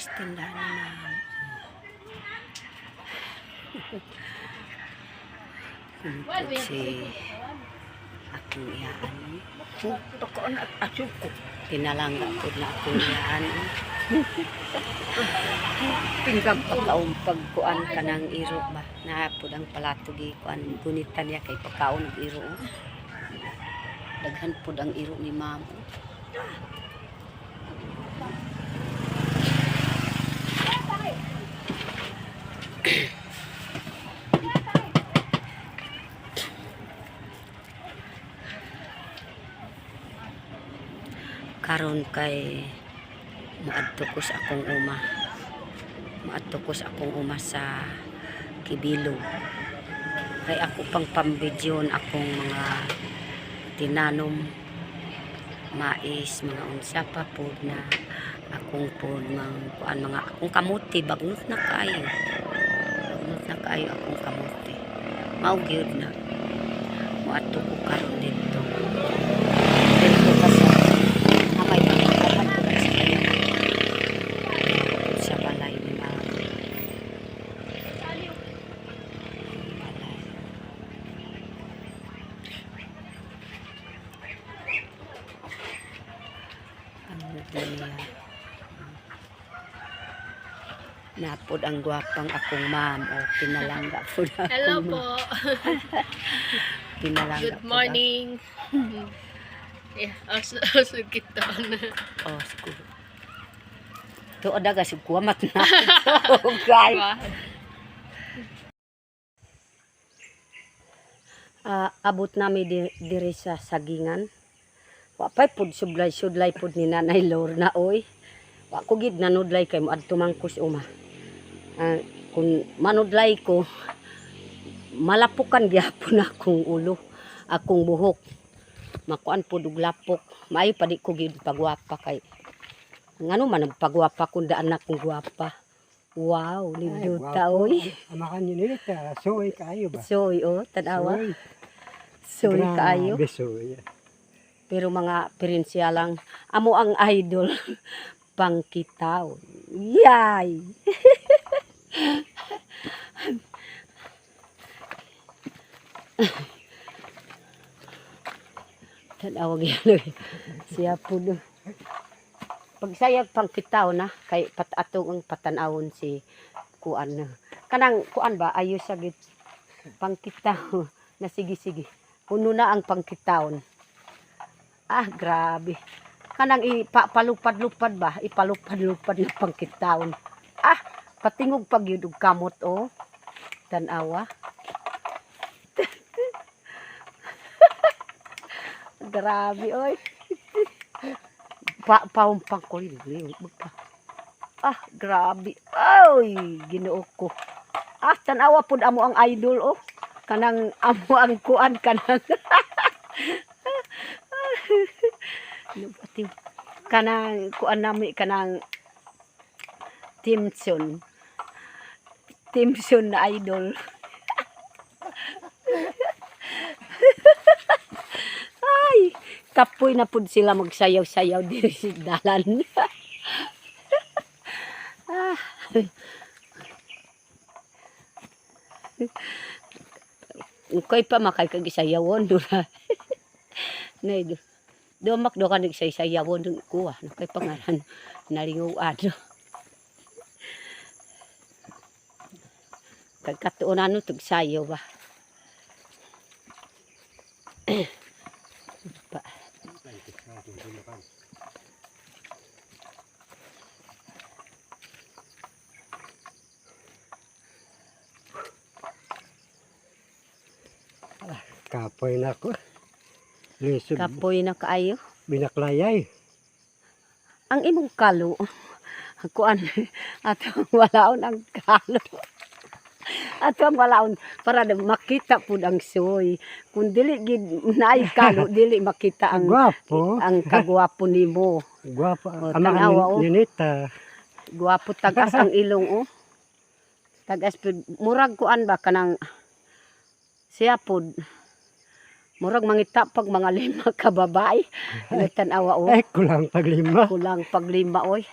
sa tindahan ni ma'am. Kunupod si akong iyaan. Tokoan at asuko. Pinalangga po na akong iyaan. Pinggang Pagkaon pagkuan ka ng iro ba? Nahapod ang palatugi kuan gunitan niya kay pagkaon ng iro. Daghan pod ang iro ni ma'am. Karon kay maadto ko sa akong uma. Maadto ko sa akong uma sa Kibilog. Kay ako pang pambidyon akong mga tinanom mais, mga unsa pa pod na akong pod mga akong kamuti bagnot na kayo. Bagnot na kayo akong kamuti. Mao gyud na. Maadto ko karon dito. Dito kasi amay pagkakapan ko sa kanya. Sa balay ni mama. Balay. Ano niya? Napod ang gwapang akong ma'am o pinalangga po na Hello akong po. pinalangga Good po na- morning. Also kita na. Oh, school. To ada gasig kuamat na. Guys. Abot nami diri sa sagingan. Wa pay pud sublay pud ni Nanay Lorna oy. Wa ko gid nanudlay kay moadto mangkos uma. Kung manudlay ko malapukan gyapon akong ulo, akong buhok. Makuan pud og lapok. Maayo pa di ko gid pagwapa kay ngano man ang pagwapa kun daan akong gwapa. Wow, liduta oy. Amakan nyo nila. Soy kayo ba? Soy oh, tanawa. Soy Grabe, kaayo. soy. Pero mga prinsya lang amo ang idol pangkitaw. Yay. Tanawag yan siya po no. Pagsayag pangkitaw na kay atong ang patanawon si kuan na. Kanang kuan ba ayo sa git pangkitaw na sige. Puno na ang pangkitawon. Ah, grabe. Kanang ipalupad-lupad ba? Ipalupad-lupad ng pangkitawon. Ah, patingog pag yun og kamot oh. Tanawa. Grabe oy. Paumpang ko rin. Ah, grabe. Ay, Ginoo ko. Ah, tanawa pud amo ang idol oh. Kanang amo ang kuan kanang kanang kuan nami kanang Timson na idol. Ay, kapoy na pud sila magsayaw-sayaw diri sa dalan. Ah. Ukay pa makay kag isayawon dura. Nay domak do ka nagsayawon dun kuha kay pangalan nalinguan. Kagkatuunan no tug sayo ba. Pa. Kapoy na ko. Lisod. Kapoy na kaayo. Binaklayay. Ang imong kalo kuan atong walaon ang kalo. Atong walaon para makita pud ang soy. Kung dili gid naay kalo dili makita ang Gwapo. ang kagwapo nimo. Gwapo. Oh, Amakan tanawa, oh. ninita. Gwapo tagas ang ilong oh. Tagas pud murag kuan ba kanang siya pud Murag mangita pag mga 5 ka babae. Nagtanawa o. Ay, kulang paglima. Kulang pag 5 oy.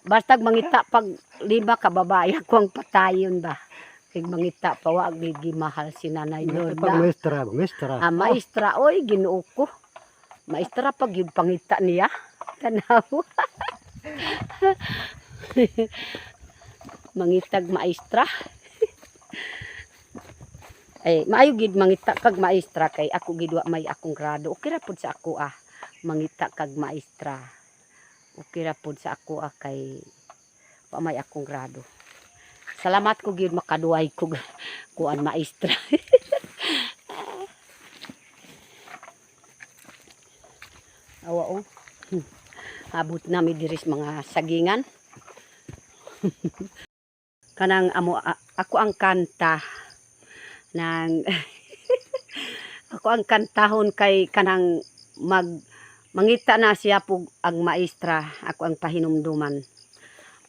Basta mangita pag 5 ka babae ako ang patayon ba. Kay mangita pa wa gigimahal si Nanay Pag Lorna. maestra. Ah, maestra oy Ginoo ko. Maestra pag yun pangita niya. Tanaw. Mangitag maestra. Ay, maayo gid mangita kag maestra kay ako gid wa may akong grado. Okay ra pud sa ako mangita kag maestra. Okay ra pud sa ako kay wa may akong grado. Salamat ko gid makaduay ko kuan maestra. Awa o. Abot nami diris mga sagingan. Kanang ako ang kanta ng ako ang kantahon kay kanang mangita na siya pug ang maestra, ako ang pahinumduman.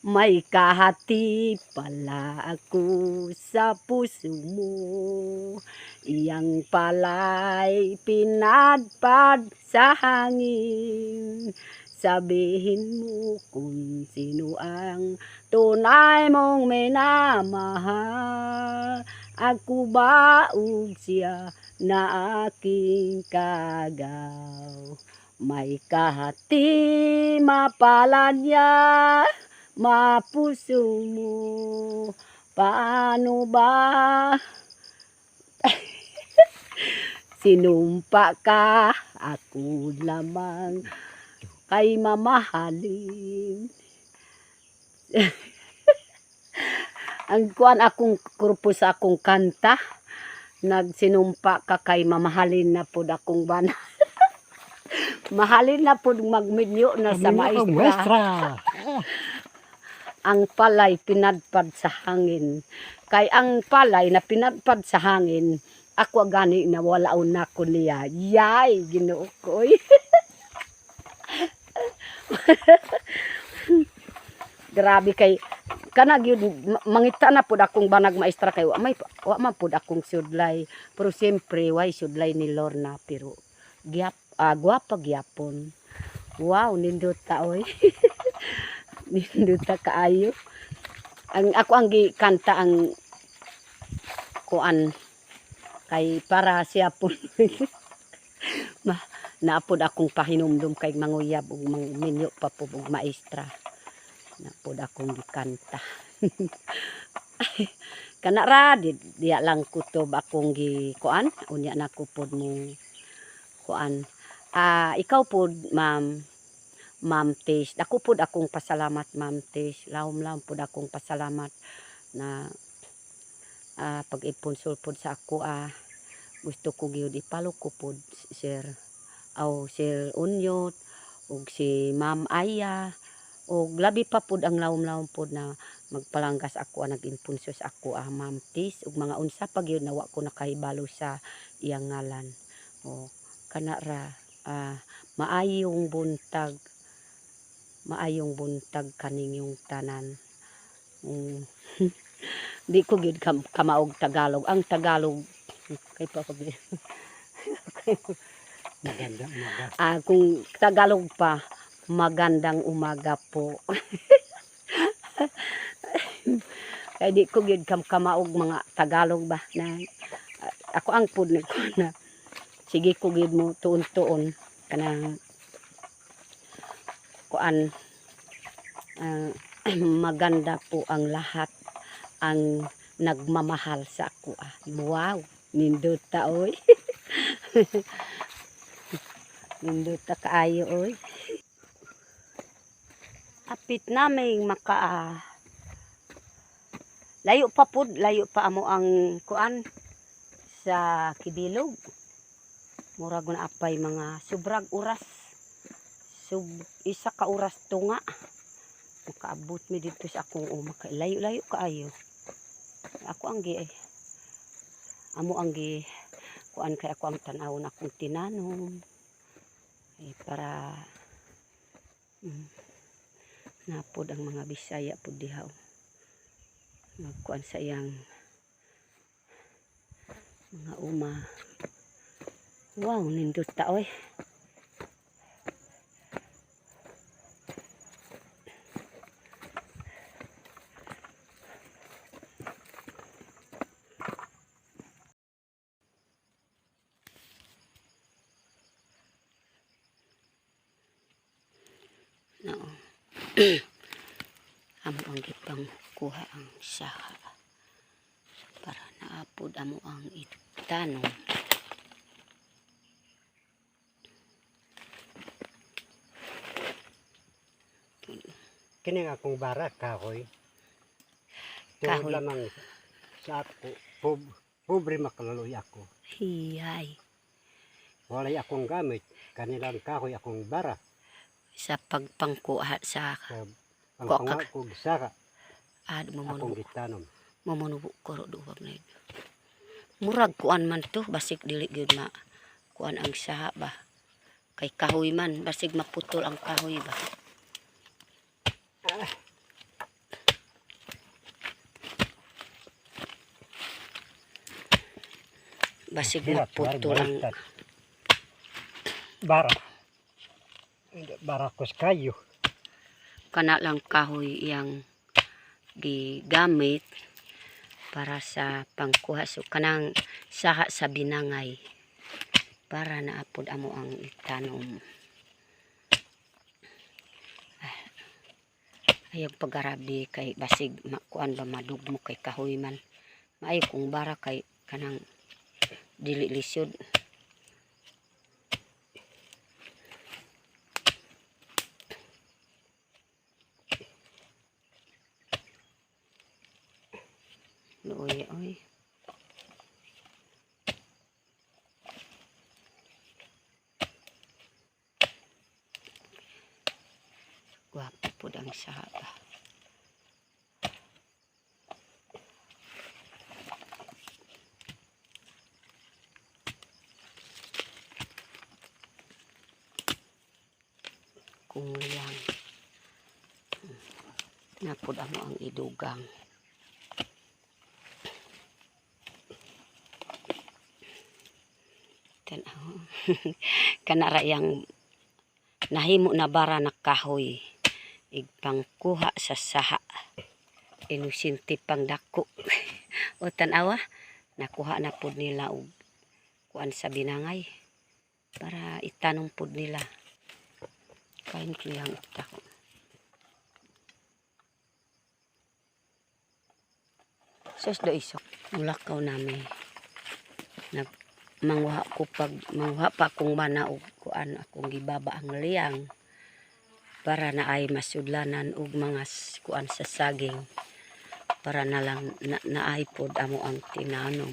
May kahati pala ako sa puso mo, iyang pala'y pinadpad sa hangin. Sabihin mo kung sino ang tunay mong minamahal. Ako ba o siya na aking kagaw? May kahati mapalad niya, mapuso mo. Paano ba? Sinumpa ka, ako lamang kay mamahalin. Ang kuan akong kurpo sa akong kanta, nagsinumpa ka kay mamahalin na pud akong bana. Mahalin na pud magminyo na sa maestra. Ang palay pinadpad sa hangin. Kay ang palay na pinadpad sa hangin, ako gani na walaon na ko niya. Yay, Ginoo ko. Grabe kay kanag yun mangita na pud akong banag maestra kay wa man pud akong sudlay, pero siyempre way sudlay ni Lorna pero gwapa gyapon. Wow, nindot ta oy. Nindot ta kaayo. Ako ang gikanta ang kuan kay para siya pud naapod akong pahinumdum kay manguyab ug minyo pa pud og maestra. Napod akong gikanta. Kana ra diya lang kutob akong gikuan unya na ko pod mo kuan. Ikaw pod Ma'am Tish. Ako pod akong pasalamat Ma'am Tish. Lahom-lahom pod akong pasalamat na pag-iponsol pod sa ako gusto ko gyud ipalo ko pod Sir Unyot ug si Ma'am Aya. O labi pa pud ang lawom-lawom pud na magpalanggas ako nag-impunsos ako Ma'am Tish ug mga unsa pa gyud na wa ko nakahibalo sa iyang ngalan. O kana ra maayong buntag kaninyong tanan. Di ko gyud kamaog Tagalog. Ang Tagalog kay pa ko Maganda. kung Tagalog pa magandang umaga po. Kaya di ko gyud kamaog mga Tagalog ba na ako ang pud ko na sige ko gyud mo tuon-tuon kanang kuan maganda po ang lahat ang nagmamahal sa ako. Wow, nindot ta oy. Nindot ta kaayo oy. Apit naming layo pa amo ang kuan sa Kibilog. Murag na apay mga subrag oras. Isa ka oras tunga. Makaabot mi dito sa akong layo-layo kaayo. Ako ang amo ang kuan kay ako ang tan-awon akong tinanom. Para napod ang mga Bisaya pud diha magkuan sa iyang mga Wow, nindot ta oy. No. Amo ang gipang kuha ang saha para naapod amo ang itanong. Kini nga akong bara, kahoy. Kahoy. Tuod lamang sa ako, pobre makaluloy ako. Hiyay. Walay akong gamit, kanilang kahoy akong bara. Sa pagpangkuha sa Sa pangpangaw ko saka, akong mamunubo. gitanom. Mamunubo ko duwag na yun. Murag kuan man to, basig dili gyud ma kuan ang saha ba. Kay kahoy man, basig maputol ang kahoy ba. Basig maputol ang bara. Hindi, bara ko sa kayo. kana lang kahoy iyang gigamit para sa pangkuha so kanang saha sa binangay para naapod amo ang itanom. Ayog pagarabi kay basig makuan ba madugmo kay kahoy man. Maayo kung bara kay kanang dili lisod. Oy, oy. Guwapo po ang saba. Kung lang. Napod amo ang idugang. Kanara yang nahimo na bara na kahoy igpangkuha sa saha inusinti pang dako o tanawa nakuha na pud nila og kuan sa binangay para itanong pud nila kain kiyang tako sus do isok mulakaw nami nag mangwa ko pag mangwa pa kung bana og kuan akong gibaba ang liyang para na ay masudlanan og mga kuan sa saging para na lang naay pod amo ang tinanom.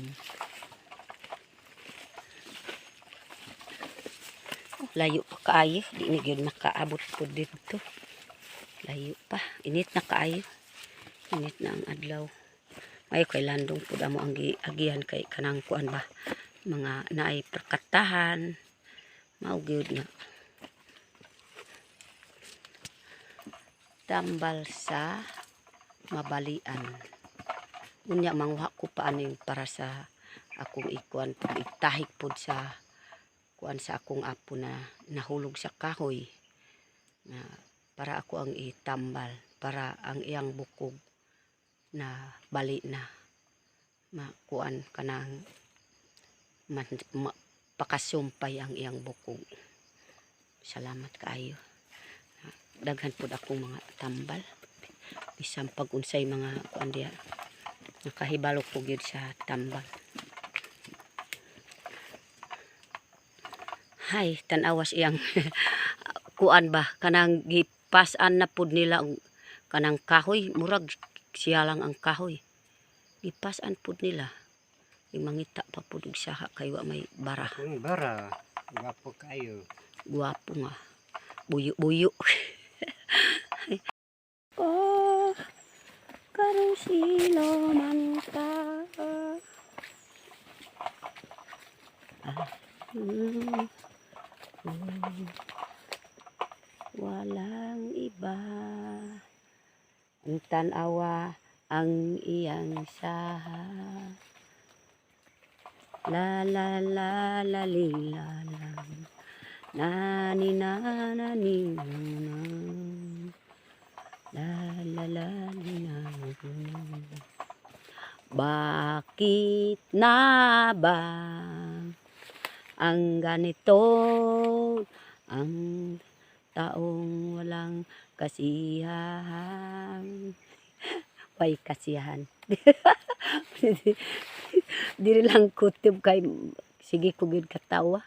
Layo pa kaayo, di ni gyud makaabot pod dito. Layo pa, init na kaayo. Init na ang adlaw. Ay kay landong pod amo ang giagihan kay kanang kuan ba mga naay perkatahan mao gyud na tambal sa mabalian. Unya mangwa ko pa aning para sa akong ikuan pud itahik pod sa kuan sa akong apo na nahulog sa kahoy. Na para ako ang itambal para ang iyang bukog na bali na makuan kanang pakasumpay ang iyang bukog. Salamat kaayo. Daghan pud akong mga tambal. Bisang pag-unsay mga kuan diha. Nakahibalo ko gyud sa tambal. Hay, tanawas iyang kuan ba kanang gipasan na pud nila ang kanang kahoy murag siya lang ang kahoy. Gipasan pud nila. Mangita pa pud og saha kay wa may bara. Akong bara, gapo kayo. Guwapo nga. Buyo-buyo. Oh, karong silo man ka. Walang iba. Ang tanawa ang iyang saha. La la la la li la la. Na ni na na ni na na. La la la li na na. Bakit na ba ang ganito ang taong walang kasiyahan? Way kasiyahan. Diri lang kutob kay sige ko gid katawa.